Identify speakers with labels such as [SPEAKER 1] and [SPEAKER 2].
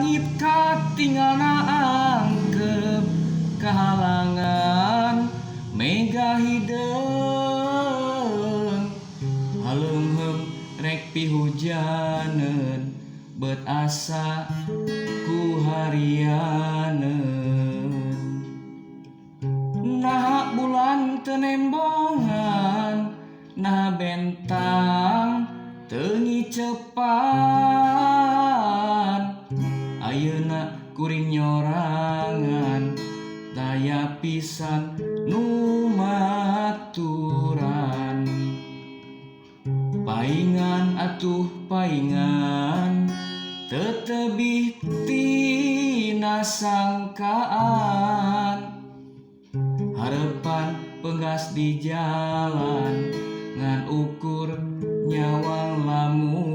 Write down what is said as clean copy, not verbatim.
[SPEAKER 1] langit katinggalna angkep kahalangan mega hideung haleungheum rek pihujaneun bet asa ku harianeun nah bulan teu nembongan nah bentang teu ngicepan ayeuna kuring nyorangan daya pisan nu maturan paingan atuh paingan tetebih tina sangkaan harepan penggas di jalan ngan ukur nyawang lamun